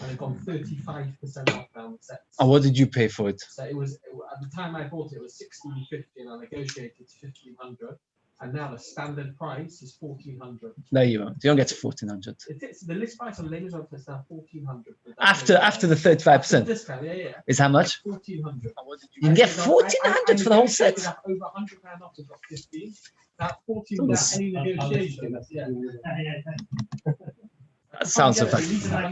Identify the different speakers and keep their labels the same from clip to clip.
Speaker 1: and it gone 35% off now on the sets.
Speaker 2: And what did you pay for it?
Speaker 1: So it was at the time I bought it was $1,650, and I negotiated to $1,500, and now the standard price is $1,400.
Speaker 2: No, you won't. You don't get to 1,400.
Speaker 1: It's the list price on Ladies Office is now $1,400.
Speaker 2: After the 35%.
Speaker 1: Discount, yeah.
Speaker 2: Is how much?
Speaker 1: $1,400.
Speaker 2: You can get 1,400 for the whole set.
Speaker 1: Over £100 off, it got 15. That 14 without any negotiation. Yeah.
Speaker 2: That sounds so fun.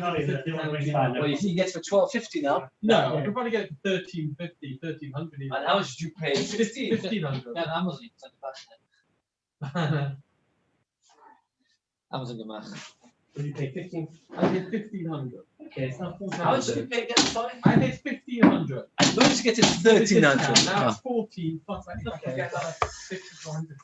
Speaker 3: Well, you think you get it for $1,250 now?
Speaker 1: No, I could probably get it for $1,350, $1,300.
Speaker 3: And how much did you pay?
Speaker 1: $1,500.
Speaker 3: Yeah, Amazon. Send it back. Amazon the math.
Speaker 1: Did you pay 15? I paid $1,500.
Speaker 3: Okay, it's not $1,400.
Speaker 1: How much did you pay again? Sorry? I paid $1,500.
Speaker 2: And where did you get it? 1,300.
Speaker 1: Now it's 14 plus. I think I can get another 600.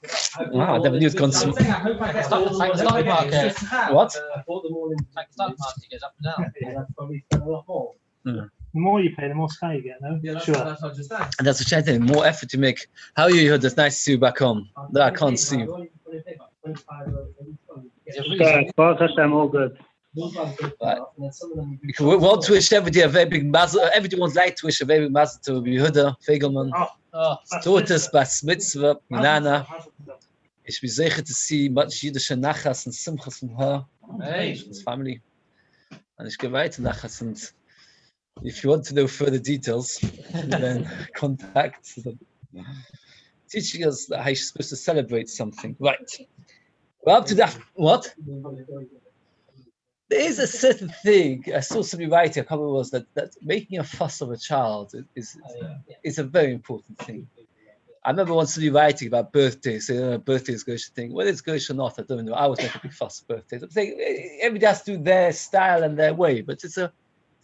Speaker 2: Wow, I never knew it's gone so.
Speaker 1: I hope I get all
Speaker 3: Like
Speaker 1: the
Speaker 3: stock
Speaker 1: money.
Speaker 3: market.
Speaker 1: It's just how.
Speaker 2: What?
Speaker 3: I bought them all in like stock market, it goes up and down.
Speaker 1: Yeah, that's probably spent a lot more.
Speaker 4: The more you pay, the more sky you get, no?
Speaker 1: Yeah, that's
Speaker 4: Sure.
Speaker 1: that's what I just said.
Speaker 2: And that's what I'm saying. More effort to make. How are you, Yehuda? It's nice to see you back home. No, I can't see you.
Speaker 4: Baruch Hashem, all good.
Speaker 2: Right. We want to wish everybody a very big mazel. Everybody wants like to wish a very big mazel to Yehuda Fegelman. Tortas Bas Mitzvah, Nana. Ich bin sicher to see much Yiddish nachas and simchas from her, his family. And ich gehe weiter nachas. And if you want to know further details, then contact them. Teaching us how you're supposed to celebrate something. Right. We're up to that. What? There is a certain thing, I saw somebody writing, I can't remember what it was, that making a fuss of a child is a very important thing. I remember once somebody writing about birthdays, saying, birthday is Goyish thing. Whether it's Goyish or not, I don't know. I always make a big fuss of birthdays. I'm saying everybody has to do their style and their way, but it's a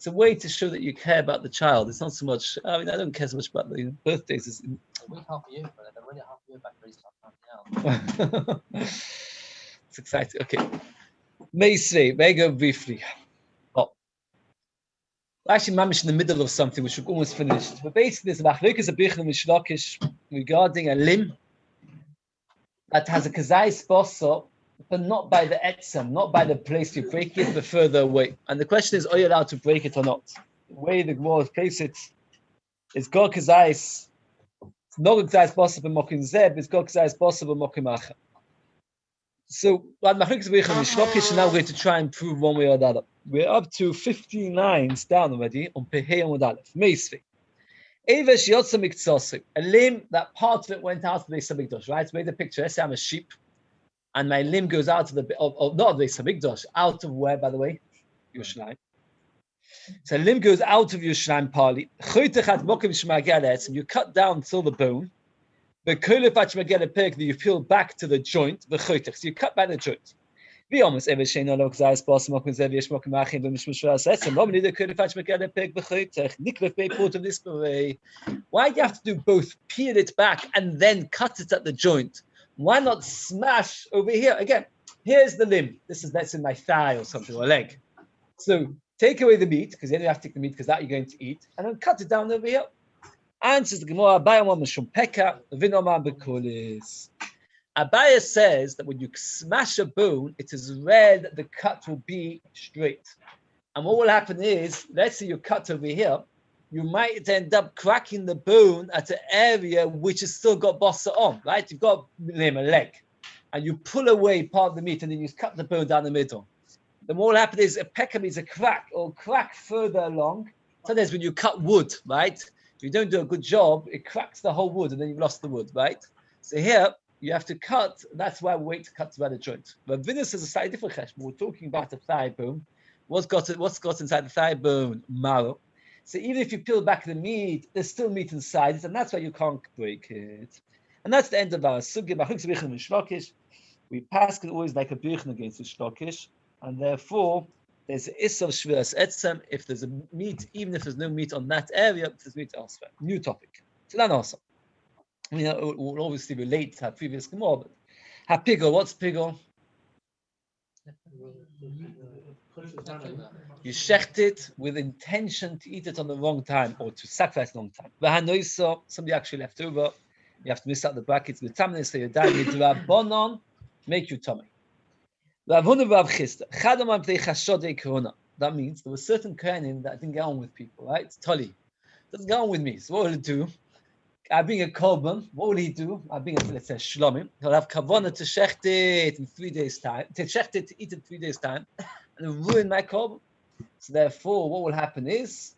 Speaker 2: way to show that you care about the child. It's not so much, I mean, I don't care so much about the birthdays.
Speaker 3: We help you, but they're really half a year back, really something else.
Speaker 2: It's exciting. Okay. May go briefly. Oh. Actually, Mamish in the middle of something which we've almost finished. But basically, there's a machlokes a bichlum mishlokish regarding a limb that has a kazai sposo, but not by the etzem, not by the place you break it, but further away. And the question is, are you allowed to break it or not? The way the Gemara places it is God kazais. It's not kazai sposo b'mokim zeb. It's God kazai sposo b'mokim acha. So, now we're going to try and prove one way or the other. We're up to 15 lines down already on Pehei Amud Aleph. Meisvi. Evesh Yotza Miktsosik. A limb, that part of it went out of the Beis Hamikdash, right? So made a picture. Let's say I'm a sheep, and my limb goes out of not of the Beis Hamikdash, out of where, by the way? Yerushalayim. So a limb goes out of Yerushalayim partly. You cut down till the bone. The you peel back to the joint, the so you cut back the joint. We almost ever say no look as possible. Normally the of this way. Why do you have to do both? Peel it back and then cut it at the joint. Why not smash over here? Again, here's the limb. This is, let's say, my thigh or something, or leg. So take away the meat, because then you have to take the meat because that you're going to eat, and then cut it down over here. Answers the Gemara, Abaya says that when you smash a bone, it is rare that the cut will be straight. And what will happen is, let's say you cut over here, you might end up cracking the bone at an area which has still got bossa on, right? You've got a leg, and you pull away part of the meat, and then you cut the bone down the middle. Then what will happen is a pekah means a crack, or crack further along. Sometimes when you cut wood, right? If you don't do a good job, it cracks the whole wood, and then you've lost the wood, right? So here, you have to cut, that's why we wait to cut to the joint. But Venus is a slightly different cheshbon. We're talking about a thigh bone. What's got inside the thigh bone? Marrow. So even if you peel back the meat, there's still meat inside it, and that's why you can't break it. And that's the end of our sugya. We pass it always like a birchen against the shlokish, and therefore there's an issur of shviras etzem if there's a meat, even if there's no meat on that area, there's meat elsewhere. New topic. So that also. I mean, it will obviously relate to our previous Gemara, but Hapigol, what's pigol? You shecht it with intention to eat it on the wrong time or to sacrifice a long time. V'hanoisa, somebody actually left over. You have to miss out the brackets. V'tamnes so you die. Midrabanon, make you tummy. V'avunu v'avchista. Chadam am ptei chashod korona. That means there were certain kohanim that didn't get on with people, right? It's Tali. Doesn't get on with me. So what will he do? I bring a korban. What will he do? I bring a, let's say, shlomim. He'll have kavanah to shecht it in 3 days' time. To shecht it, to eat it in 3 days' time. And it'll ruin my korban. So therefore, what will happen is,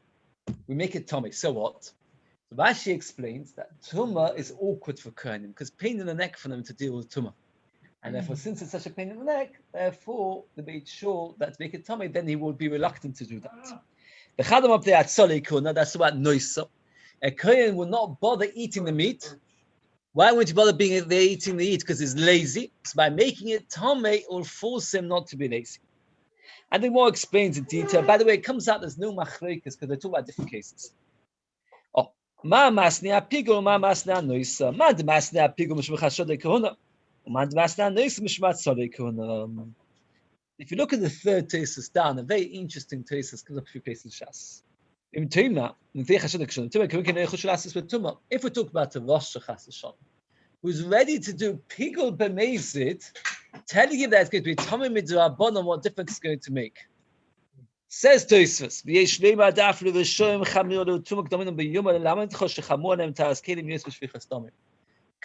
Speaker 2: we make it tummy. So what? So Rashi explains that tumah is awkward for kohanim because pain in the neck for them to deal with tumah. And therefore, since it's such a pain in the neck, therefore, they made sure that to make it tummy, then he would be reluctant to do that. The chadam up there at Tzolei Kuna, that's about noisa. A kohen will not bother eating the meat. Why would you bother being there eating the meat? Because he's lazy. So by making it tummy, it will force him not to be lazy. And the more explains in detail. By the way, it comes out there's no machlokes because they talk about different cases. Oh, ma masni apigol, ma masni anoisa, ma de masni apigol mishmachashod lekahuna, ma de masni anoisa mishmatzod lekahuna. If you look at the third thesis down, a very interesting thesis comes up a few places. Shas. If we talk about a Rosh Hashanah, who's ready to do pigul b'mezid, telling him that it's going to be Tomei midrabanan, what difference it's going to make. Says Tosfos,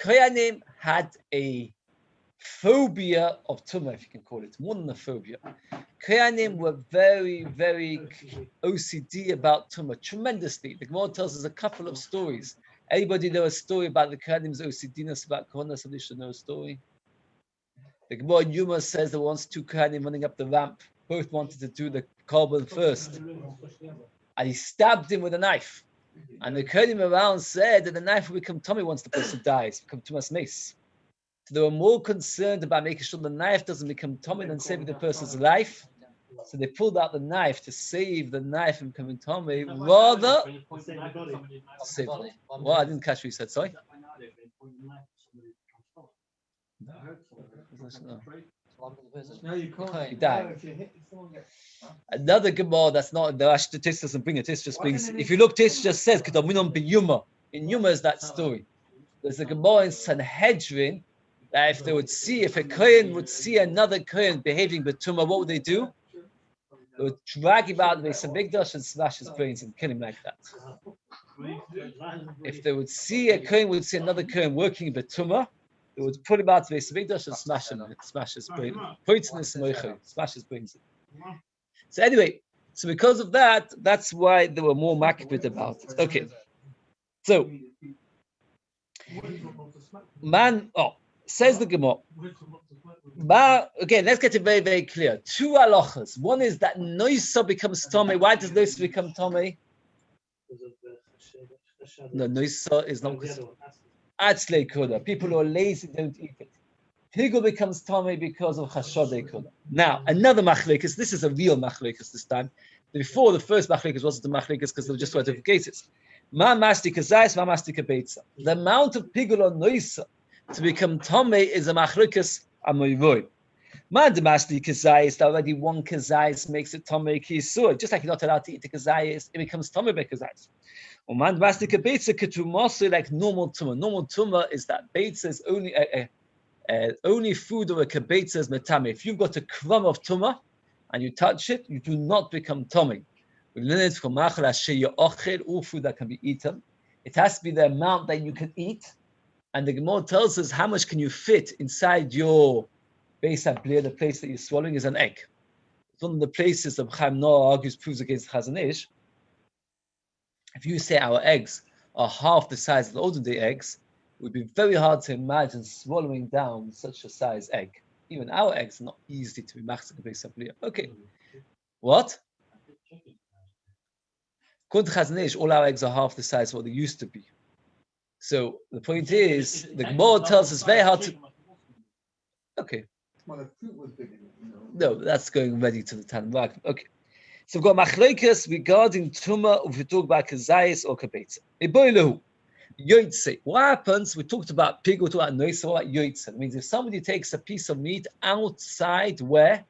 Speaker 2: Kohanim had a phobia of tumah, if you can call it, more than a phobia. Kohanim were very, very OCD about tumah, tremendously. The Gemara tells us a couple of stories. Anybody know a story about the Kohanim's OCDness about Kohana? Somebody should know a story. The Gemara in Yoma says there were once 2 Kohanim running up the ramp. Both wanted to do the korban first. And he stabbed him with a knife. And the Kohanim around said that the knife will become tummy once the person dies, become tumas mace. So they were more concerned about making sure the knife doesn't become tummy than saving the person's life. So they pulled out the knife to save the knife from becoming tummy, rather save the body. Well, I didn't catch what you said, sorry.
Speaker 1: No, you can't.
Speaker 2: He died. Another Gemara that's not the Rashi Tis doesn't bring it. Tis just brings. If you look, Tis just says "Kedaminam b'Yuma." In Yuma is that story. There's a Gemara in Sanhedrin that if they would see, if a kohen would see another kohen behaving b'tumah, what would they do? They would drag him out of the Beis Hamikdash and smash his brains and kill him like that. If they would see a kohen would see another kohen working b'tumah, they would put him out of the Beis Hamikdash and smash him, smash his brain, smash his brains. So anyway, so because of that, that's why they were more makbid about it. Okay, so says the Gemara. Again, let's get it very, very clear. 2 halachas. One is that noisa becomes tummy. Why does noisa become tummy? No, noisa is not. Atzlei kuda. People who are lazy don't eat it. Pigul becomes tummy because of chashodei kuda. Now, another machlekes. This is a real machlekes this time. Before the first machlekes wasn't the machlekes because they were just 2 different cases. Ma mastika zayis, ma mastika beitza. The amount of pigul on noisa to become tummy is a machlekes amoyvoy. Ma de mastika zayis, already 1 kazayis makes it tummy kisur. Just like you're not allowed to eat the kazayis, it becomes tummy by kazayis. Man mastika beitza ketumasa like normal tumah. Normal tumah is that beitza is only food or a kebetza is metame. If you've got a crumb of tumah and you touch it, you do not become tummy. We learn it from all food that can be eaten. It has to be the amount that you can eat. And the Gemara tells us how much can you fit inside your Beis Hamikdash, the place that you're swallowing is an egg. It's one of the places that Chaim Noah argues proves against Chazon Ish. If you say our eggs are half the size of the olden day eggs, it would be very hard to imagine swallowing down such a size egg. Even our eggs are not easy to be machzik Beis Hamikdash. Okay. What? According to Chazon Ish, all our eggs are half the size of what they used to be. So the point is, the Gemara tells us very hard to. Okay. No, that's going ready to the Tanakh. Okay. So we've got machlokes regarding tumah if we talk about kazayis or kabetza. Eboilehu. Yoitze. What happens? We talked about pig, we talked about noisa, what about yoitze? It means if somebody takes a piece of meat outside where?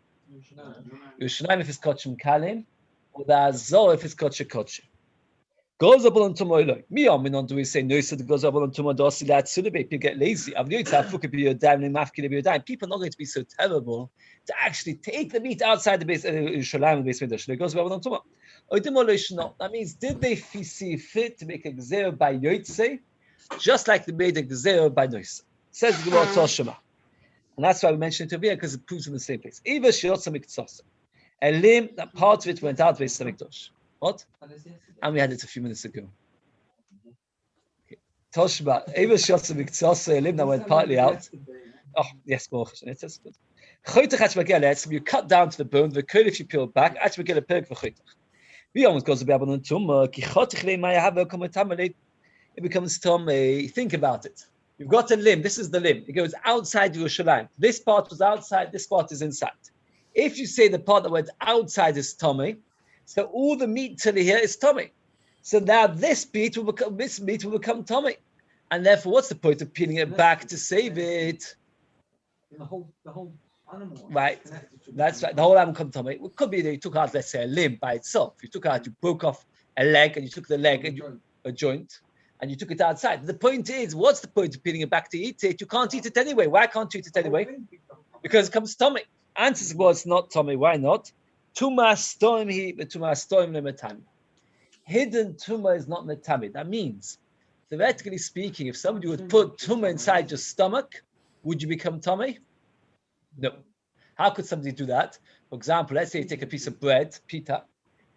Speaker 2: Yerushalayim if it's kachim kalim, or the azor if it's kachim kachim. Goes up on tomorrow. Me on me do we say no so the goes up on tomorrow does that people get lazy. I've used that fuck be a damn mafkin be a dime. People are not going to be so terrible to actually take the meat outside the base Shalam base with the goes up on tomorrow. That means did they see fit to make a gzera by Yotze, just like they made a gzera by Nois? Says the Gemara Toshima. And that's why we mentioned it over here, because it proves in the same place. Eva Shiotza Miktsasa. A limb, that part of it went out with Samikdosh. What? And we had it a few minutes ago. Toshba, Eva Shiotza Miktsasa, a limb that went partly out. Oh, yes, Baruch Hashem, it is good. You cut down to the bone, the curl if you peel back, actually get a perk for Choytach. We almost goes to be able to it becomes tummy. Think about it. You've got a limb. This is the limb. It goes outside Yerushalayim. This part was outside. This part is inside. If you say the part that went outside is tummy, so all the meat till here is tummy. So now this meat will become tummy, and therefore, what's the point of peeling it back to save it?
Speaker 1: The whole animal.
Speaker 2: Right. That's right. The whole animal comes tummy. It could be that you took out, let's say, a limb by itself. You took out, you broke off a leg, and you took the leg and a joint. And you took it outside. The point is, what's the point of peeling it back to eat it? You can't eat it anyway. Why can't you eat it anyway? Because it comes tummy. Answer was it's not tummy. Why not? Tuma stoim but tuma stoim lemetami. Hidden tuma is not metami. That means, theoretically speaking, if somebody would put tuma inside your stomach, would you become tummy? No. How could somebody do that? For example, let's say you take a piece of bread, pita,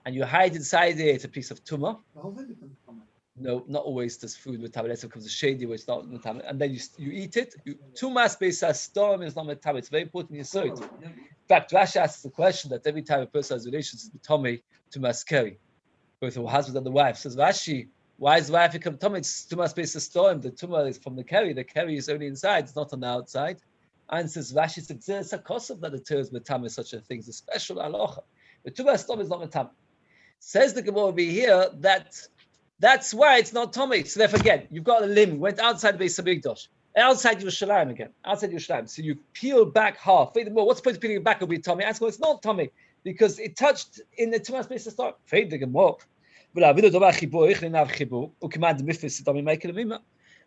Speaker 2: and you hide inside it a piece of tuma.
Speaker 1: The whole thing becomes tummy.
Speaker 2: No, not always does food with tablet. Let's say it becomes a shady where it's not metabolic, and then you eat it. Two mass based storm is not metabolic. It's very important in your soul. In fact, Rashi asks the question that every time a person has relations with Tommy to maskeri, both the husband and the wife. Says Rashi, why is the wife become Tommy? It's two mass based storm. The tumor is from the keri. The keri is only inside. It's not on the outside. And says Rashi, it's a kosev that the Torah is metam is such a thing. It's a special aloha. The two mass storm is not metam. Says the Gemara over here that. That's why it's not tummy. So therefore, again, you've got a limb, went outside the Beis Hamikdash, outside Yerushalayim again, outside Yerushalayim. So you peel back half. Furthermore, what's the point of peeling it back? It'll be tummy. Answer, it's not tummy because it touched in the two space to start. Fade the Gemara.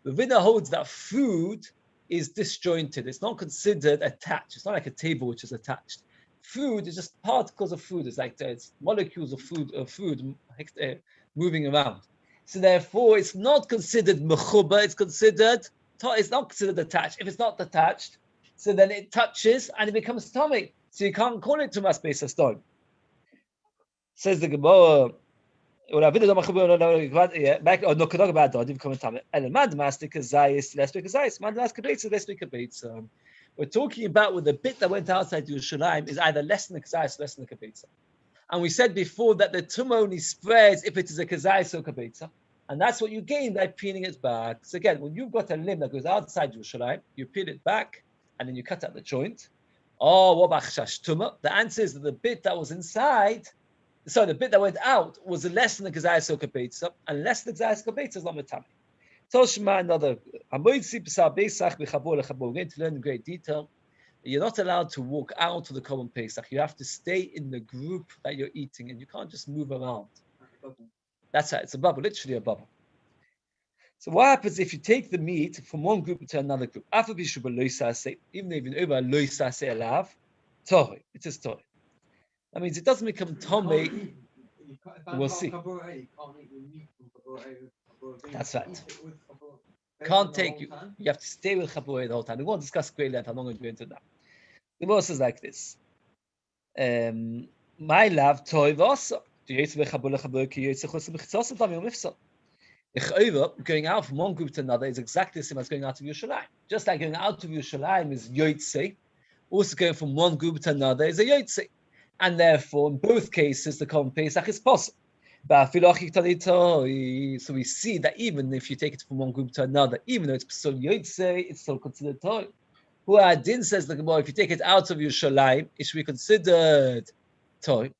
Speaker 2: Ravina holds that food is disjointed. It's not considered attached. It's not like a table which is attached. Food is just particles of food. It's like it's molecules of food moving around. So therefore, it's not considered mechuba. It's not considered attached. If it's not attached, so then it touches and it becomes tummy. So you can't call it tumas beis stone. Says the Gemara. We're talking about with the bit that went outside Yerushalayim is either less than a kazayis or less than a kabetza. And we said before that the tumah only spreads if it is a kazayis or kabetza. And that's what you gain by peeling it back. So again, when you've got a limb that goes outside Yerushalayim, you peel it back and then you cut out the joint. Oh, what about chash tumah? The answer is that the bit that was inside, the bit that went out was less than the kazayis or kabetza, and less than the kazayis or kabetza is not metame. Toshma another. We're going to learn in great detail. You're not allowed to walk out to the common Pesach. You have to stay in the group that you're eating, and you can't just move around. That's right. It's a bubble, literally a bubble. So what happens if you take the meat from one group to another group? Even if you're over loisase alav, tohi. It is tohi. That means it doesn't become tomei. We'll see. That's right. Can't take you. You have to stay with Chaburei the whole time. We won't discuss great length. I'm not going to go into that. The verse is like this. My love, toy vasa. Going out from one group to another is exactly the same as going out of Yerushalayim. Just like going out of Yerushalayim is yotzei, also going from one group to another is a yotzei. And therefore, in both cases, the common Pesach is possible. So we see that even if you take it from one group to another, even though it's psul yotzei, it's still considered toy. Din says the Gemara, if you take it out of Yerushalayim, it should be considered toy.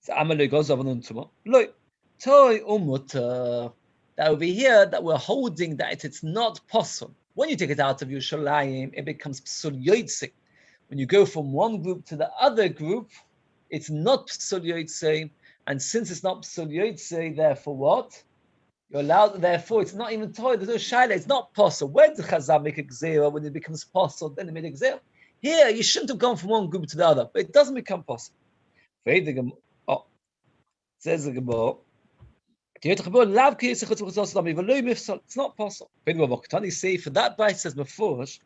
Speaker 2: So Amalei goes over on Tuma. Look, toy umuta. That over here, that we're holding that it's not possible. When you take it out of Yerushalayim, it becomes psul yotzei. When you go from one group to the other group, it's not psul yotzei. And since it's not psul yotzei, therefore what? You're allowed, therefore, it's not even toy. There's no shaila. It's not possible. When the chazal make a gzera, when it becomes possible, then it made a gzera. Here, you shouldn't have gone from one group to the other, but it doesn't become possible. Oh, says the Gemara. It's not possible. Say for that Beis says Mefurish,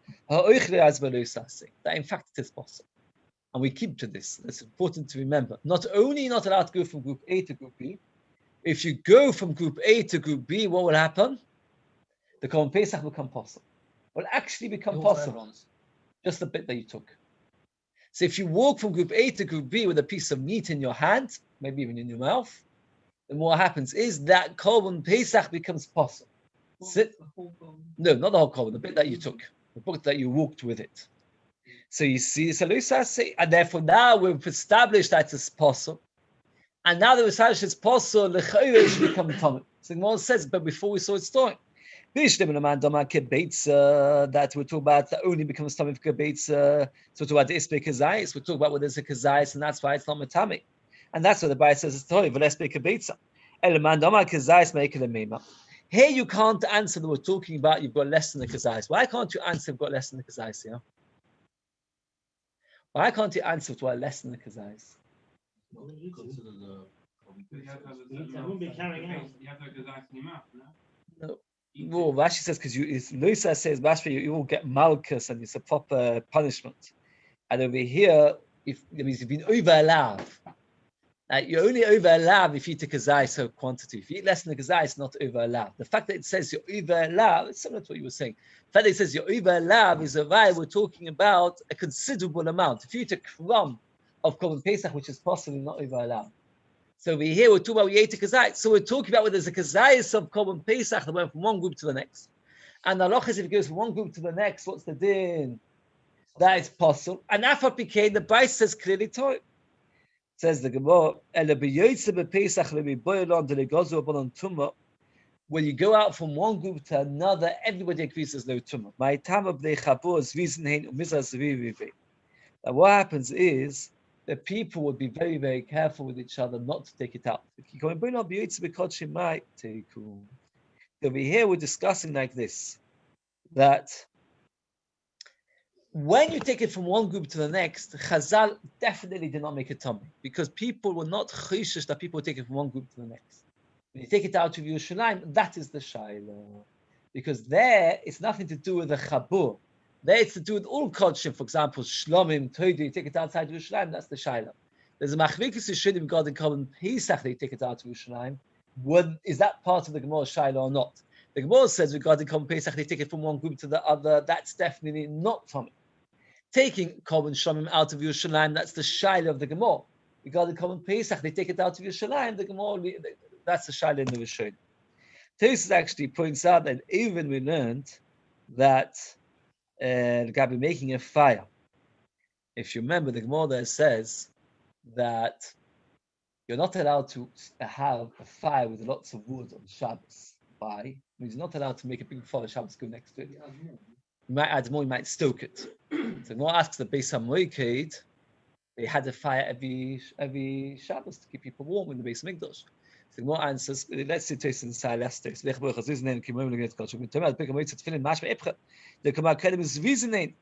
Speaker 2: that in fact it is possible. And we keep to this. It's important to remember. Not only you're not allowed to go from group A to group B, if you go from group A to group B, what will happen? The Korban Pesach will become possible. Will actually become possible. Just the bit that you took. So if you walk from group A to group B with a piece of meat in your hand, maybe even in your mouth, then what happens is that Korban Pesach becomes possible. No, not the whole Korban, the bit that you took, the book that you walked with it. So you see, and therefore now we've established that it's possible. And now that we've established it's possible, the Chayre should become Tomit. So the Gemara says, but before we saw its story, that we're talking about that only becomes Tomit for Kebeitza. So we're talking about the Ispe Kazais, we're talking about whether there's a Kazais, and that's why it's not Matami. And that's what the Beis says it's Torah, V'lespe Kebeitza. Eleman Dama Kazais make it a Mema. Here you can't answer that we're talking about you've got less than the Kazais. Why can't you answer you've got less than the Kazais here? Why can't you answer to less than the Kazais? No. Well, Rashi says because Luisa says you will get malchus and it's a proper punishment. And over here, if that means you've been over allowed. You're only over allowed if you eat a kazai quantity. If you eat less than a kazai, it's not over allowed. The fact that it says you're over allowed, it's similar to what you were saying. The fact that it says you're over allowed is a why we're talking about a considerable amount. If you eat a crumb of Korban Pesach, which is possibly not over allowed. So over here, we're talking about we ate a kazai. So we're talking about whether there's a kazai of Korban Pesach that went from one group to the next. And the halach is if it goes from one group to the next, what's the din? That is possible. And Afar became the Beis says clearly Torah. Says the Gemara, when you go out from one group to another, everybody agrees there's no tumah. Now what happens is the people would be very, very careful with each other not to take it out. Over here we're discussing like this, that when you take it from one group to the next, Chazal definitely did not make a tummy because people were not chishish that people would take it from one group to the next. When you take it out of Yerushalayim, that is the Shiloh. Because there, it's nothing to do with the Chabur. There, it's to do with all Kodshim. For example, Shlomim, Toidu, you take it outside Yerushalayim, that's the Shiloh. There's a Machvikis Yishudim regarding Korban Pesach, they take it out of Yerushalayim. Is that part of the Gemara Shiloh or not? The Gemara says regarding Korban Pesach, they take it from one group to the other. That's definitely not tummy. Taking Korban Shlomim out of Yerushalayim, that's the Shiloh of the Gemara. Regarding Korban Pesach, they take it out of Yerushalayim, the Gemara, that's the Shiloh in the Rishon. Tosis actually points out that even we learned that Rabbi making a fire. If you remember, the Gemara there says that you're not allowed to have a fire with lots of wood on Shabbos. Why? It means you're not allowed to make a big fire Shabbos go next to it. You might add more, you might stoke it. So the Gemara asks the Beis HaMoiked, they had a fire every Shabbos to keep people warm in the Beis HaMikdash. So the Gemara answers, let's see Tosis and say last Tosis. Lech Baruch HaZuzanein Kimoim L'Gnet Kol Shem Tomei Al Pei Kamoitz Tefillin Mashma Epcha. The Kamar Kedem is Vizanein.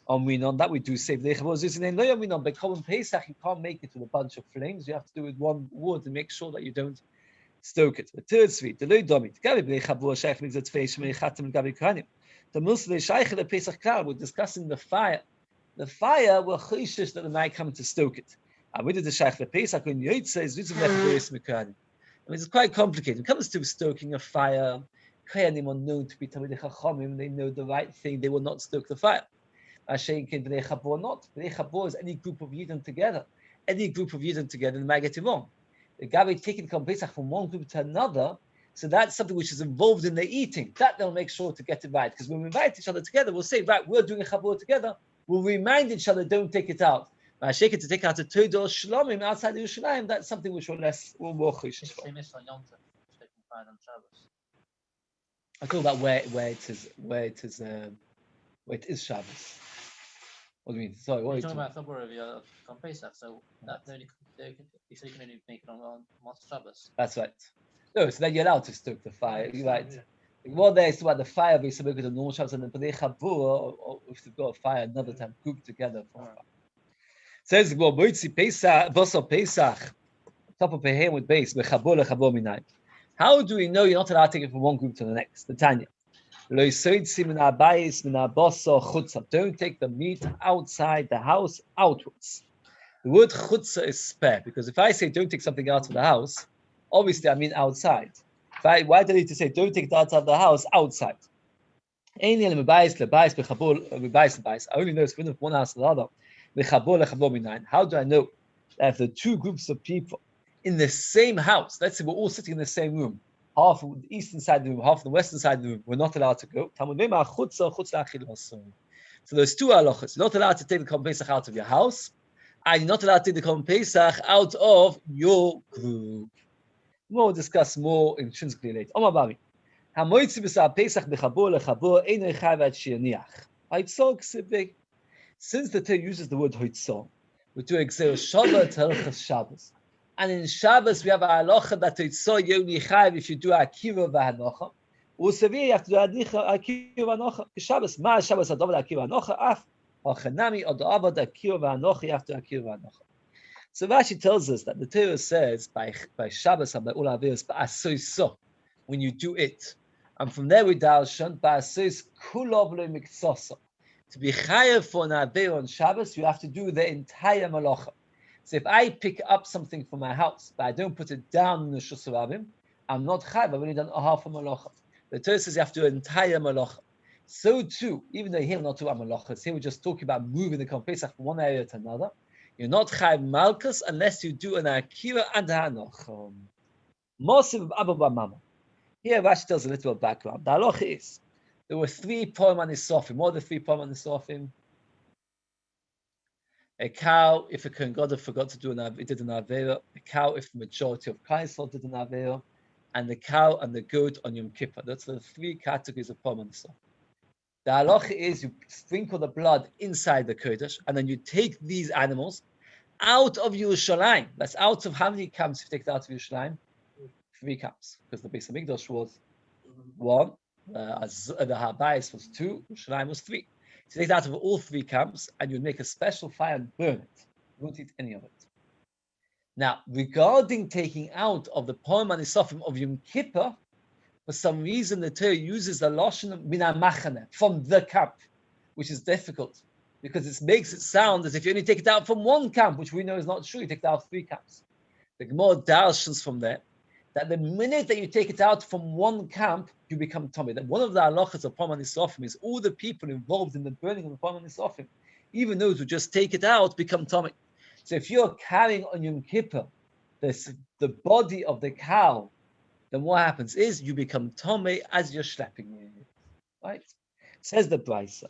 Speaker 2: On that we do say Lech Baruch HaZuzanein Lo Yaminon. But Korban Pesach you can't make it with a bunch of flames. You have to do it with one wood and make sure that you don't stoke it. The third sweet, the Lo Domit. Gabi Lech Baruch Shaykh Migzat Fei Shmei Chatem Gabi Kohanim. The Muslim Shaykh the Pesach Klal. We're discussing the fire. The fire will chishish that the night come to stoke it. And we did the Shaykh the Pesach when Yotze is Vizav Lech Baruch Kohanim. I mean, it's quite complicated. When it comes to stoking a fire, Kohanim are known to be Talmidei Chachamim. They know the right thing. They will not stoke the fire. Ashaykin B'nei Chabur not. B'nei Chabur is any group of Yidden together. Any group of Yidden together, they might get it wrong. The Gabi taking Korban Pesach from one group to another, so that's something which is involved in the eating. That they'll make sure to get it right. Because when we invite each other together, we'll say, right, we're doing a Chabur together. We'll remind each other, don't take it out. I shake it to take out a Toidu or Shlomim outside the Yerushalayim, that's something which will more chishish for. I talk about where it is Shabbos. What do you mean? Sorry, what are you
Speaker 3: talking about? Chabur of your Korban Pesach, so that only you can only make it on Shabbos.
Speaker 2: That's right. No, so then you're allowed to stoke the fire. You're right. One day it's about the fire, but you the normal Shabbos, and then B'nei Chabur, or if you've got a fire another time, grouped together. Says the Gemara, Moitzi Pesach, Bosel Pesach, top of a hand with Beis, Bechabur lechabur minay. How do we know you're not allowed to take it from one group to the next? The Tanya. Lo yisoitzi min habayis min habosel chutza. Don't take the meat outside the house outwards. The word chutza is spare, because if I say don't take something out of the house, obviously I mean outside. Why do I need to say don't take it outside of the house outside? I only know it's from one house to the other. How do I know that if the two groups of people in the same house, let's say we're all sitting in the same room, half of the eastern side of the room, half of the western side of the room, we're not allowed to go. So there's two halachas. You're not allowed to take the Korban Pesach out of your house, and you're not allowed to take the Korban Pesach out of your group. We'll discuss more intrinsically later. Since the Torah uses the word hoitzah, we're doing Shabbos. And in Shabbos we have a halacha that hoitzah you only chayav if you do akira v'hanocha. Also, you have to do akira v'hanocha. Shabbos, ma Shabbos adavad akira v'hanocha af hachanami adavad akira v'hanocha. You have to akira v'hanocha. So Rashi tells us that the Torah says by Shabbos and by all averos ba'asoiso when you do it, and from there we darshan ba'asois kulov le'miksoso. To be chayav for an aver on Shabbos, you have to do the entire malacha. So if I pick up something from my house, but I don't put it down in the Shus Rabim, I'm not chayav. I've only done a half a malacha. The Torah says you have to do an entire malacha. So too, even though here we're not talking about malachas, here we're just talking about moving the Korban Pesach from one area to another. You're not chayav malchus unless you do an akira and a hanocha. Mosiv Abba Mama. Here Rashi tells a little background. The halacha is there were 3 poem anisofim. What are the 3 poem anisofim? A cow, if a Kohen Gadol forgot to do it did an avera. A cow, if the majority of Kaisel did an avera, and the cow and the goat on Yom Kippur. That's the 3 categories of poem anisofim. The halacha is you sprinkle the blood inside the kodesh, and then you take these animals out of Yerushalayim. That's out of how many camps you take it out of Yerushalayim? 3 camps, because the Beis Hamikdash was 1. The Beis was 2, Yerushalayim was 3. So you take it out of all 3 camps, and you make a special fire and burn it. You won't eat any of it. Now, regarding taking out of the Poem and Isofim of Yom Kippur, for some reason the Torah uses the Lashon Mina Machane, from the camp, which is difficult, because it makes it sound as if you only take it out from 1 camp, which we know is not true. You take it out of 3 camps. The Gemara darshans from there that the minute that you take it out from 1 camp, you become tummy. That one of the halachas of Poman Nisofim is all the people involved in the burning of the Poman Nisofim, even those who just take it out, become tummy. So if you're carrying on Yom Kippur the body of the cow, then what happens is you become tummy as you're schlepping it. Right? Says the Beis.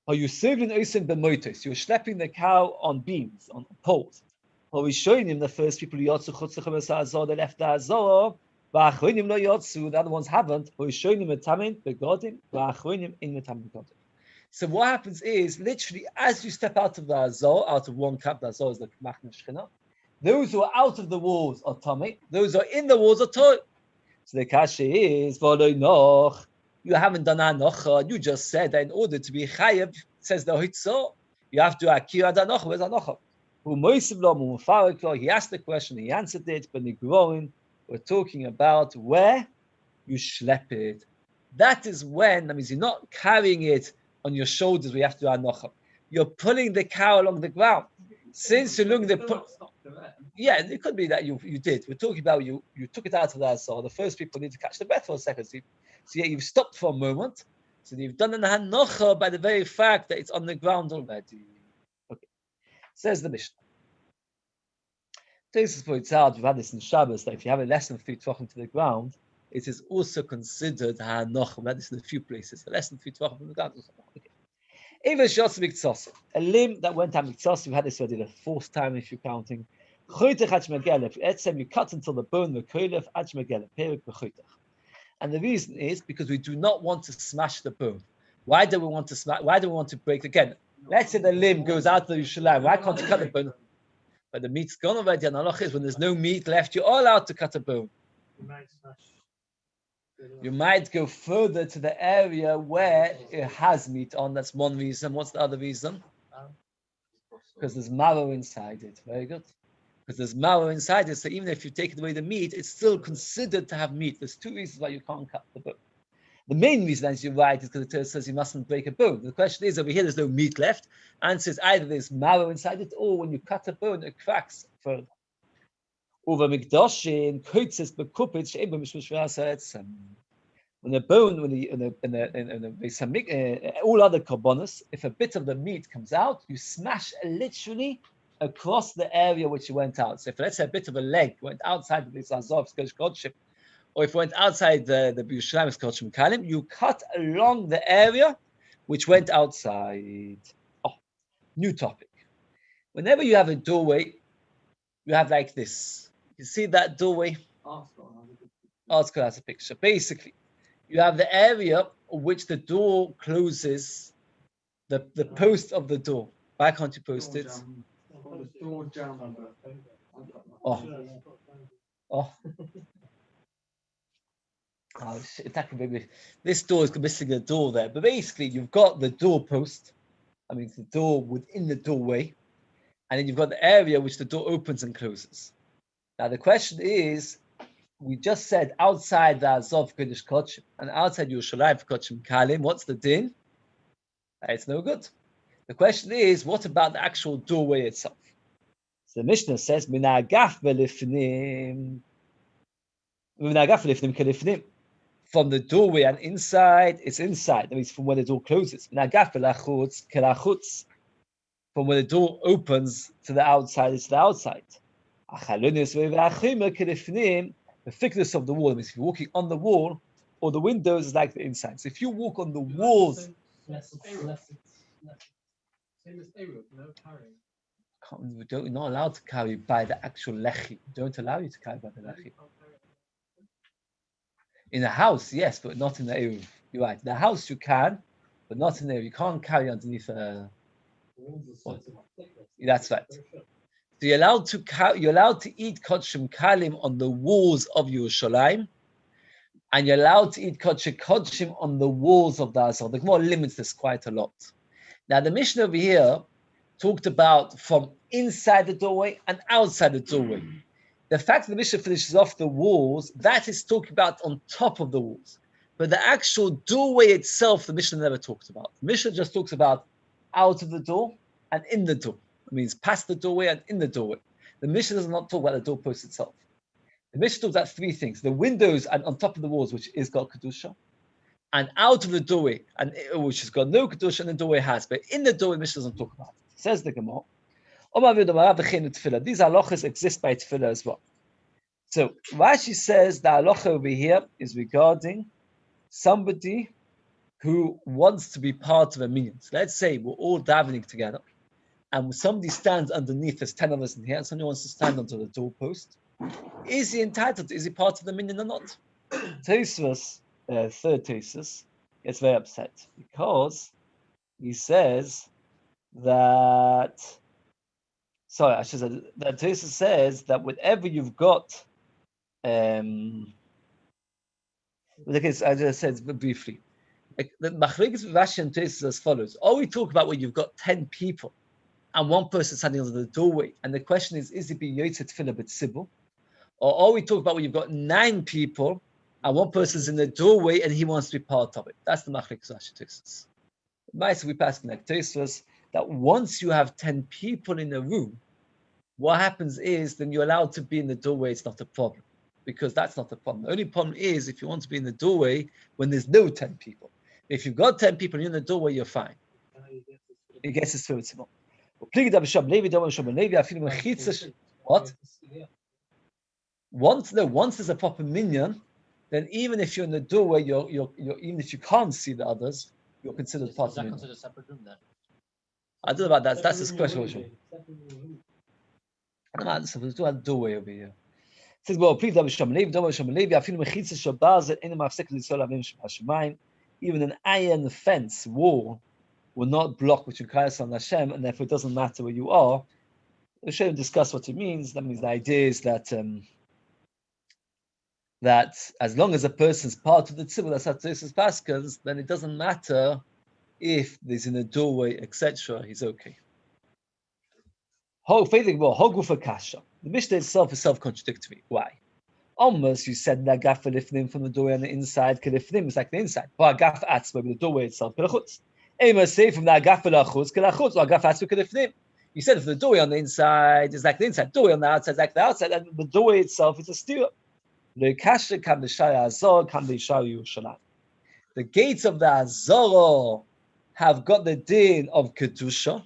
Speaker 2: Are you serving oisim b'motos? You're schlepping the cow on beams, on poles. Or we showing him the first people who yotzu chutzach azor, they left the azor. V'achronim lo yotzu, the other ones haven't. Or we showing him metamin begodim, v'achronim in metamin begodim. So what happens is literally as you step out of the azor, out of 1 camp, the azor is the machne shechina. Those who are out of the walls are tummy. Those who are in the walls are toy. So the kasha is v'lo noch. You haven't done anocha. You just said that in order to be chayav, says the hitzah, you have to akira anocha. Where's anocha? He asked the question, he answered it, but we're talking about where you schlep it. That is when, that means you're not carrying it on your shoulders, we have to do anocha. You're pulling the cow along the ground. Since you're looking yeah, it could be that you did. We're talking about you took it out of that, so the first people need to catch the breath for a second. So yeah, you've stopped for a moment. So you've done an hanocha by the very fact that it's on the ground already. Okay. Says the Mishnah. This points out, we've had this in Shabbos, that if you have a less than 3 tvachim to the ground, it is also considered hanocha. We had this in a few places. A less than 3 tvachim from the ground. Okay. A limb that went out miktsas, we've had this already the 4th time if you're counting. You cut until the bone, the koilef, and the reason is because we do not want to smash the bone. Why do we want to smash? Why do we want to break? Again, let's say the limb goes out of the Yerushalayim. Why can't you cut the bone? But the meat's gone already. And halacha is when there's no meat left, you're all allowed to cut a bone. You might go further to the area where it has meat on. That's one reason. What's the other reason? Because there's marrow inside it. Very good. Because there's marrow inside it, so even if you take away the meat, it's still considered to have meat. There's two reasons why you can't cut the bone. The main reason, as you're right, is because the Torah says you mustn't break a bone. The question is, over here, there's no meat left. Answer is either there's marrow inside it, or when you cut a bone, it cracks further. Over Mikdashin, Koitzes, Bekupitz, when the bone, all other korbanos, if a bit of the meat comes out, you smash literally across the area which you went out. So if let's say a bit of a leg went outside of this Azov's Kodship, or if it went outside the Yerushalayim's Kodshim Kalim, you cut along the area which went outside. Oh, new topic. Whenever you have a doorway, you have like this. You see that doorway? Article has a picture. Basically, you have the area which the door closes, the post of the door. Why can't you post it? Oh. Oh shit, this door is missing a door there. But basically, you've got the doorpost. I mean, the door within the doorway. And then you've got the area which the door opens and closes. Now, the question is, we just said outside the Azov Kodesh Kodshim and outside Yerushalayim Kodshim Kalim, what's the din? It's no good. The question is, what about the actual doorway itself? So the Mishnah says, from the doorway and inside, it's inside. That means from where the door closes. From where the door opens to the outside, it's the outside. The thickness of the wall, that means if you're walking on the wall, or the windows is like the inside. So if you walk on the walls, you're not allowed to carry by the actual lechi. Don't allow you to carry by the lechi. In a house, yes, but not in the eruv. You're right. In the house you can, but not in there. You can't carry underneath a. That's right. So you're allowed to eat kodshim kalim on the walls of Yerushalayim, and you're allowed to eat kodshim on the walls of the Azor. The Gemara limits this quite a lot. Now the Mishnah over here talked about from inside the doorway and outside the doorway. The fact that the Mishnah finishes off the walls, that is talking about on top of the walls. But the actual doorway itself, the Mishnah never talks about. The Mishnah just talks about out of the door and in the door. It means past the doorway and in the doorway. The Mishnah does not talk about the doorpost itself. The Mishnah talks about three things: the windows and on top of the walls, which is got kedusha, and out of the doorway, and which has got no kedusha, and the doorway has. But in the doorway, the Mishnah doesn't talk about it. Says the Gemara. These halachas exist by tefillah as well. So Rashi says the halacha over here is regarding somebody who wants to be part of a minyan. So let's say we're all davening together, and somebody stands underneath, there's 10 of us in here, and somebody wants to stand onto the doorpost. Is he entitled? Is he part of the minyan or not? Tosfos, third Tosfos, gets very upset because he says that. Sorry, I should say that Tosfos says that whenever you've got, I just said briefly, the machlokes with Rashi and Tosfos as follows: or we talk about when you've got 10 people and one person standing under the doorway, and the question is it being yotzei tefillah b'tzibur? Or we talk about when you've got 9 people and one person's in the doorway and he wants to be part of it. That's the machlokes Rashi Tosfos. Nice, we pass like Tosfos that once you have 10 people in a room, what happens is then you're allowed to be in the doorway. It's not a problem, because that's not the problem. The only problem is if you want to be in the doorway when there's no 10 people. If you've got 10 people and you're in the doorway, you're fine. It gets his spirit. What? Once there's a proper minyan, then even if you're in the doorway, you're even if you can't see the others, you're considered part of the minyan.
Speaker 3: Considered a separate room then?
Speaker 2: I don't know about that. That's a special issue. I don't know. So there's a doorway over here. It says, "Well, please, even an iron fence wall will not block between Kayas and Hashem, and therefore it doesn't matter where you are." We'll show and discuss what it means. That means the idea is that that as long as a person's part of the tzibur, that's how Tosfos paskins, then it doesn't matter if there's in a doorway, etc. He's okay. The Mishnah itself is self-contradictory. Why? Almost you said that gaf lifnim from the doorway on the inside, kelifnim is like the inside. But gaf atzma, the doorway itself, kelachutz. Ema say from that gaf lachutz, kelachutz, or gaf atzma, kelifnim. You said if the doorway on the inside is like the inside, doorway on the outside is like the outside, and the doorway itself is a steer. The gates of the Azor have got the din of Kedusha.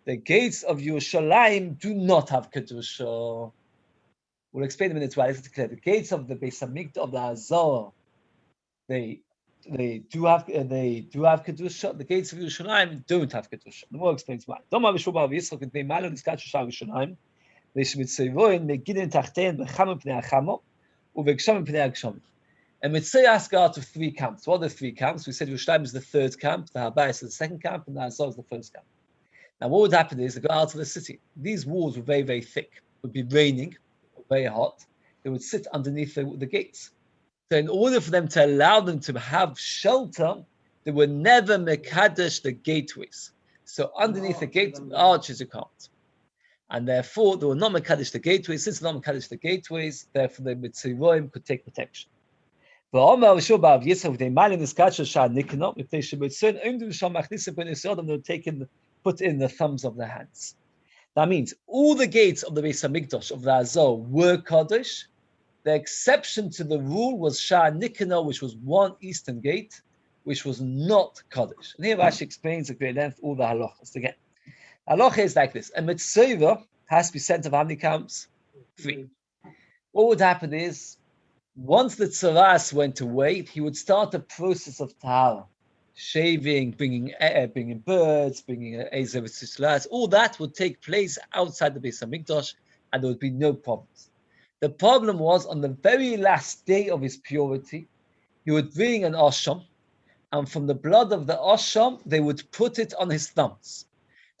Speaker 2: The gates of Yerushalayim do not have Kedusha. We'll explain in a minute why. Let's clear. The gates of the Beis Hamikdash of the Azor, they do have Kedusha. The gates of Yerushalayim don't have Kedusha. The more explains why. Doma v'shubah v'yisrael k'nei malo niskat shashar Yerushalayim. Leishmitzevoin megidin tachtein b'chama pnei achamo. And Mitzvah asked out of 3 camps. What are the 3 camps? We said Yerushalayim is the 3rd camp, the Rabbi is the 2nd camp, and the Azor is the 1st camp. Now, what would happen is they go out of the city. These walls were very, very thick. It would be raining, very hot. They would sit underneath the gates. So, in order for them to allow them to have shelter, they would never mekadesh the gateways. So, underneath the gate arches, you can't. And therefore, they will not mekadesh the gateways. Since they will not mekadesh the gateways, therefore the Mitzvahim could take protection. If they should be put in the thumbs of their hands. That means all the gates of the Beis Hamikdash of the Azor were Kaddish. The exception to the rule was Shah Nikanor, which was one eastern gate, which was not Kaddish. And here Rashi explains at great length all the halachas again. Halacha is like this: a mitzvah has to be sent of how many camps? 3. What would happen is, once the tzaras went away, he would start a process of tahara, shaving, bringing birds, bringing ezer v'tzitlas. All that would take place outside the Beis Hamikdash, and there would be no problems. The problem was on the very last day of his purity, he would bring an asham, and from the blood of the asham, they would put it on his thumbs.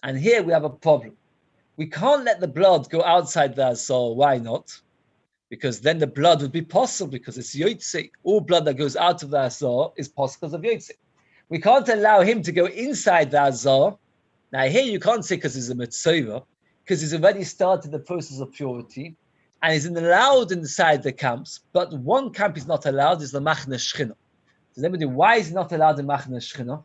Speaker 2: And here we have a problem. We can't let the blood go outside the Azor. Why not? Because then the blood would be possible because it's Yotze. All blood that goes out of the Azor is possible because of Yotze. We can't allow him to go inside the Azor. Now here you can't say because he's a Mitzvah, because he's already started the process of purity and he's allowed inside the camps, but one camp is not allowed, is the Machne Shechina. Does anybody know why is he not allowed in Machne Shechina?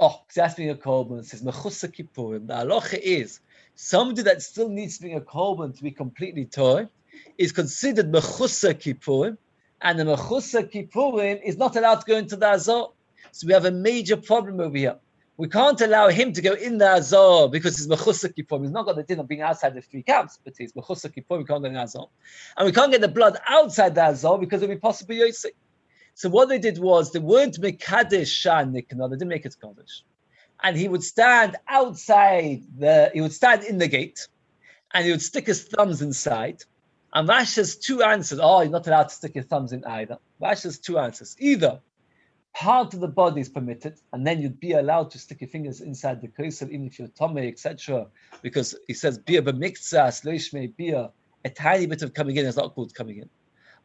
Speaker 2: Oh, because that's being a korban. It says Mechusa Kippurim. The halacha is somebody that still needs to bring a korban to be completely torah is considered Mechusa Kippurim, and the Mechusa Kippurim is not allowed to go into the Azor. So we have a major problem over here. We can't allow him to go in the Azor because he's Mechusa Kippurim. He's not got the din of being outside the 3 camps, but he's Mechusa Kippurim. We can't go in the Azor, and we can't get the blood outside the Azor because it would be possible Yosef. So what they did was, they weren't Mekadesh Shah Nikanor, they didn't make it Kaddish. And he would stand outside he would stand in the gate, and he would stick his thumbs inside. And Rashi has 2 answers. Oh, you're not allowed to stick your thumbs in either. Rashi has 2 answers. Either part of the body is permitted, and then you'd be allowed to stick your fingers inside the kosel, even if you're tomei, etc. Because he says, beer b'miktsas, loishmei beer, a tiny bit of coming in is not called coming in.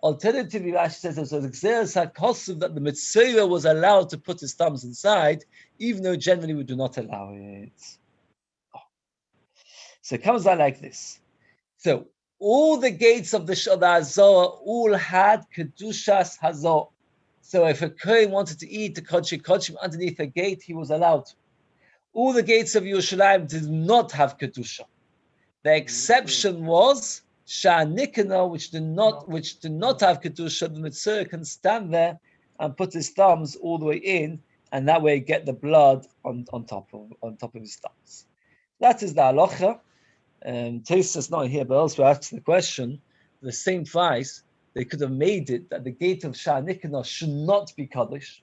Speaker 2: Alternatively, Rashi says there's an exeris hakosov that the Mitzvah was allowed to put his thumbs inside, even though generally we do not allow it. Oh. So it comes out like this. So all the gates of the Azor all had Kedushas Hazor. So if a Kohen wanted to eat the Kodesh Kodeshim underneath a gate, he was allowed. All the gates of Yerushalayim did not have Kedusha. The exception was Shah Nikanor, which did not have Kedusha. The Mitzvah can stand there and put his thumbs all the way in, and that way get the blood on top of his thumbs. That is the halacha. Tosfos is not here, but elsewhere asks the question: the same price, they could have made it that the gate of Shah Nikanor should not be Kaddish.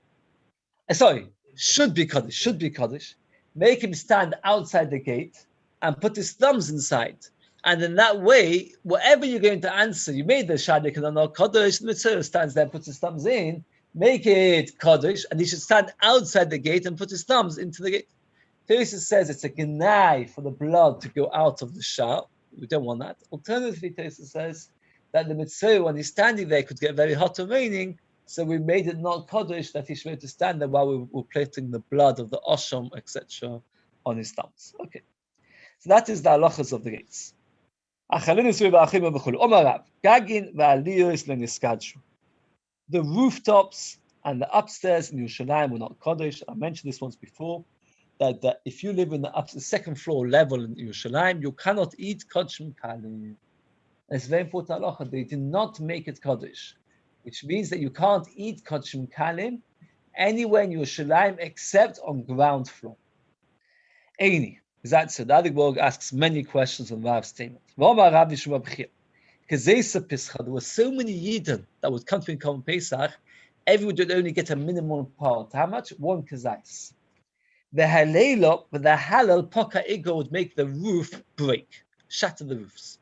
Speaker 2: Should be Kaddish. Make him stand outside the gate and put his thumbs inside. And in that way, whatever you're going to answer, you made the Shah Nikanor not Kaddish, the Mitzvah stands there, puts his thumbs in, make it Kaddish, and he should stand outside the gate and put his thumbs into the gate. Tosfos says it's a genai for the blood to go out of the Shah. We don't want that. Alternatively, Tosfos says that the mitzvah, when he's standing there, could get very hot and raining. So we made it not Kaddish that he should be able to stand there while we were placing the blood of the Osham, etc., on his thumbs. Okay. So that is the halachas of the gates. The rooftops and the upstairs in Yerushalayim were not Kaddish. I mentioned this once before, that if you live in the second floor level in Yerushalayim, you cannot eat Kodshim Kalim. It's very important halacha. They did not make it Kaddish, which means that you can't eat Kodshim Kalim anywhere in Yerushalayim except on ground floor. Eini. Is that so? The Adigborg asks many questions on Rav's statement. There were so many Yidden that would come to Common Pesach, everyone would only get a minimum part. How much? 1 kazais. The Halal, but the Halal Poka Ego would make the roof break, shatter the roofs.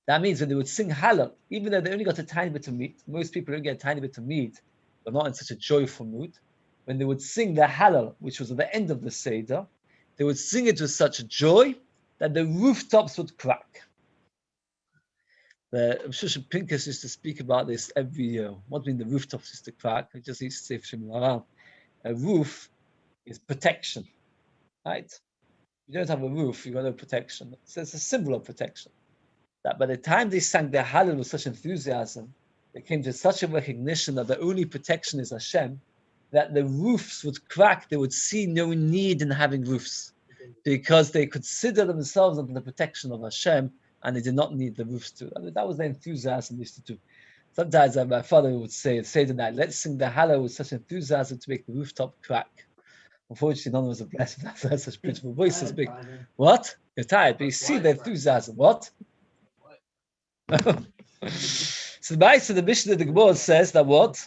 Speaker 2: That means when they would sing Halal, even though they only got a tiny bit of meat, most people don't get a tiny bit of meat, but not in such a joyful mood. When they would sing the Halal, which was at the end of the Seder, they would sing it with such a joy that the rooftops would crack. I'm sure Pinkas used to speak about this every year. What do you mean the rooftops used to crack? I just used to say around. A roof is protection, right? You don't have a roof, you got no protection. So it's a symbol of protection. That by the time they sang their Hallel with such enthusiasm, they came to such a recognition that the only protection is Hashem, that the roofs would crack. They would see no need in having roofs because they consider themselves under the protection of Hashem, and they did not need the roofs to. I mean, that was the enthusiasm they used to do. Sometimes my father would say the night, let's sing the Hallel with such enthusiasm to make the rooftop crack. Unfortunately, none of us are blessed with that. Such beautiful voices. Big. What? You're tired, but you see the enthusiasm. What? So the Mishnah of the Gemara says that what?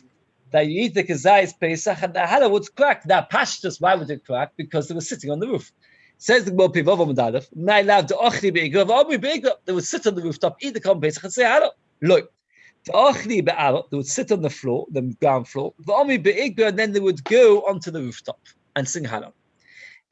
Speaker 2: That you eat the kazayis Pesach and the Hallel would crack. Now, Pashtus, why would it crack? Because they were sitting on the roof. Says the Gemara, they would sit on the rooftop, eat the Korban Pesach, and say Hallel. Look, they would sit on the floor, the ground floor, and then they would go onto the rooftop and sing Hallel.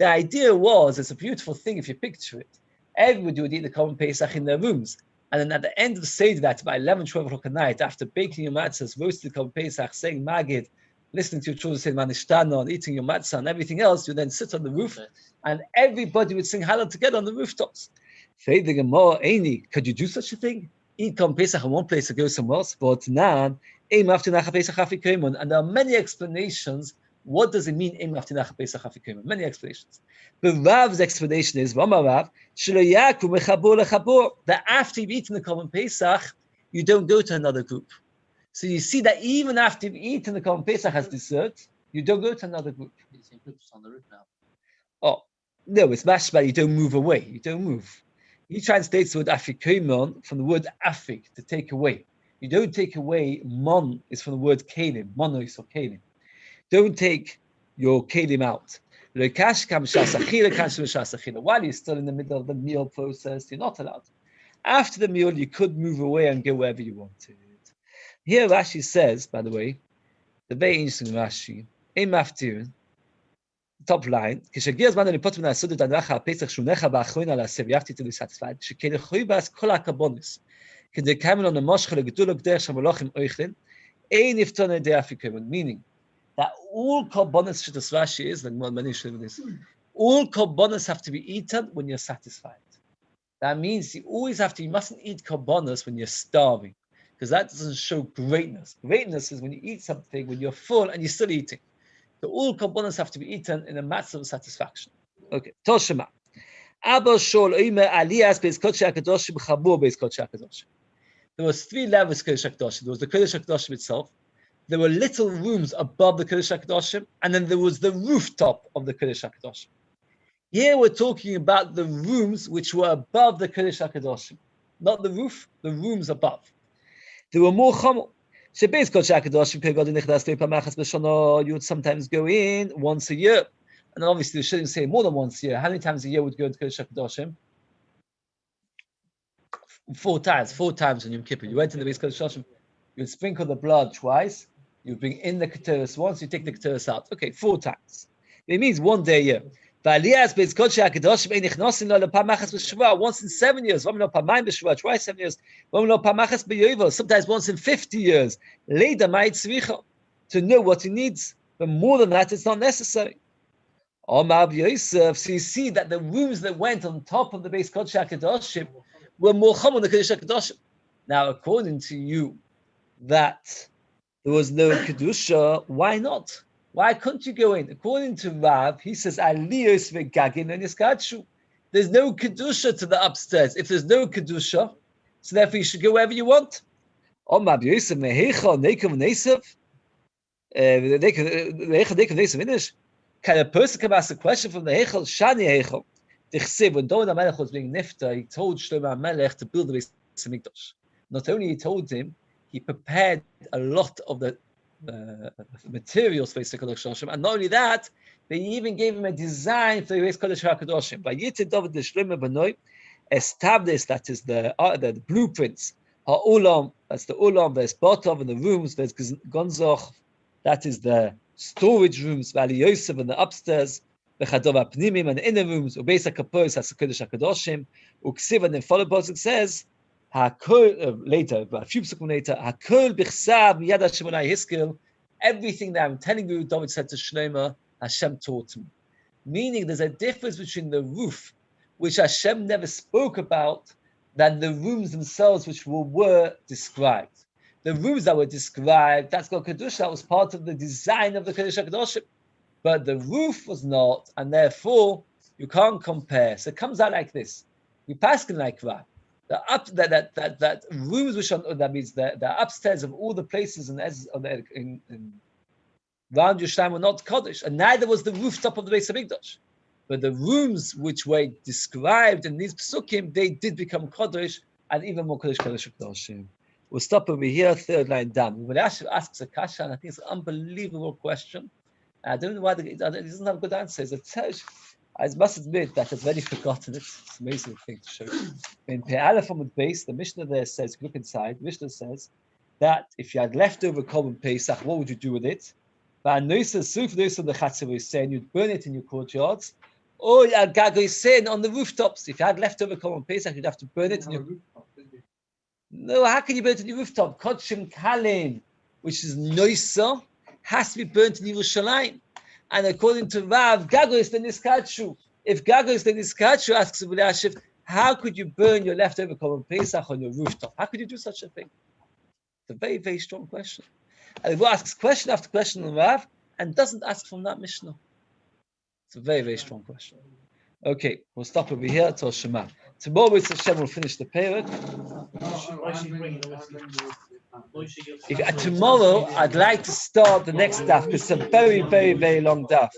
Speaker 2: The idea was, it's a beautiful thing if you picture it. Everybody would eat the Korban Pesach in their rooms. And then at the end of the Seder, that's about 11, 12 o'clock at night, after baking your matzahs, roasting the Korban Pesach, saying Magid, listening to your children say Manishtana, and eating your matzah and everything else, you then sit on the roof, and everybody would sing Hallel together on the rooftops. Say the Gemara, Eini, could you do such a thing? Eat Korban Pesach in one place and go somewhere else? But now, and there are many explanations. What does it mean? Many explanations. But Rav's explanation is that after you've eaten the Korban Pesach, you don't go to another group. So you see that even after you've eaten the Korban Pesach as dessert, you don't go to another group.
Speaker 3: Groups on the roof now.
Speaker 2: Oh, no, it's mashma, you don't move away. You don't move. He translates the word afikoimon from the word afik, to take away. You don't take away. Mon is from the word kelim, monos or kelim. Don't take your kelim out. While you're still in the middle of the meal process, you're not allowed. After the meal, you could move away and go wherever you wanted. Here Rashi says, by the way, the very interesting Rashi, top line, you have to be satisfied. Meaning that all korbanos, Rashi is, all korbanos have to be eaten when you're satisfied. That means you mustn't eat korbanos when you're starving, because that doesn't show greatness. Greatness is when you eat something, when you're full and you're still eating. So all korbanos have to be eaten in a matter of satisfaction. Okay, Toshima. There was 3 levels of Kodesh HaKadoshim. There was the Kodesh HaKadoshim itself. There were little rooms above the Kodesh HaKadoshim, and then there was the rooftop of the Kodesh HaKadoshim. Here we're talking about the rooms which were above the Kodesh HaKadoshim. Not the roof, the rooms above. There were more chamor. You would sometimes go in once a year. And obviously we shouldn't say more than once a year. How many times a year would you go to Kodesh HaKadoshim? 4 times. 4 times on Yom Kippur. You went to the Beis Kodesh HaKadoshim. You would sprinkle the blood twice. You bring in the Keteris once. You take the Keteris out. Okay, 4 times. It means 1 day a year. Once in 7 years, twice 7 years, sometimes once in 50 years. To know what he needs, but more than that, it's not necessary. So you see that the rooms that went on top of the Beis Kodesh HaKadoshim were more common than the Kodesh HaKadoshim. Now, according to you, that there was no Kedusha, why not? Why couldn't you go in? According to Rav, he says, Aliyos v'gagin and Yiskadshu. There's no Kedusha to the upstairs. If there's no Kedusha, so therefore you should go wherever you want. Can a person come ask a question from the Heichel? Shani Heichel. When David HaMelech was being nifta, he told Shlomo HaMelech to build the Beis Hamikdash. Not only he told him, he prepared a lot of the materials for Beis HaKadosh, and not only that, they even gave him a design for the Beis Kodesh HaKadoshim. By Yitzid David the Shlomo Banoi established, that is the blueprints. Ha'ulam, that's the ulam. There's botov in the rooms. There's gonzoch, that is the storage rooms. Vali Yosef in the upstairs. The chadov apnimim and the inner rooms. Ubeis HaKapos has the Kodesh HaKadoshim. Uksiv, and then follow post it says, later, about a few seconds later, Hakol bichsav miyad Hashem onai hiskil. Everything that I'm telling you, David said to Shlomo, Hashem taught me. Meaning, there's a difference between the roof, which Hashem never spoke about, than the rooms themselves, which were described. The rooms that were described, that's called Kedusha, that was part of the design of the Kodesh HaKadoshim. But the roof was not, and therefore, you can't compare. So it comes out like this. We pass like that. That rooms which are, that means the upstairs of all the places in around Yerushalayim were not Kodesh, and neither was the rooftop of the Beis Hamikdash. But the rooms which were described in these psukim, they did become Kodesh, and even more Kodesh HaKadoshim. We'll stop over here, third line down. When Ash asks a kasha, and I think it's an unbelievable question. I don't know why he doesn't have good answers. I must admit that I've already forgotten it. It's an amazing thing to show. In Pe'alef from the base, the Mishnah there says, look inside, the Mishnah says that if you had leftover korban Pesach, what would you do with it? But saying you'd burn it in your courtyards, or saying on the rooftops. If you had leftover korban Pesach, you'd have to burn it in your rooftop. No, how can you burn it in your rooftop? Kodshim Kalim, which is Noisa, has to be burnt in Yerushalayim. And according to Rav, Gago is the Niskachu. If Gago is the Niskachu, asks Rabbi Yashiv, how could you burn your leftover korban Pesach on your rooftop? How could you do such a thing? It's a very, very strong question. And he asks question after question on Rav and doesn't ask from that Mishnah. It's a very, very strong question. Okay, we'll stop over here till Shema. Tomorrow, Hashem will finish the period. Tomorrow, I'd like to start the next daf because it's a very, very, very long daf.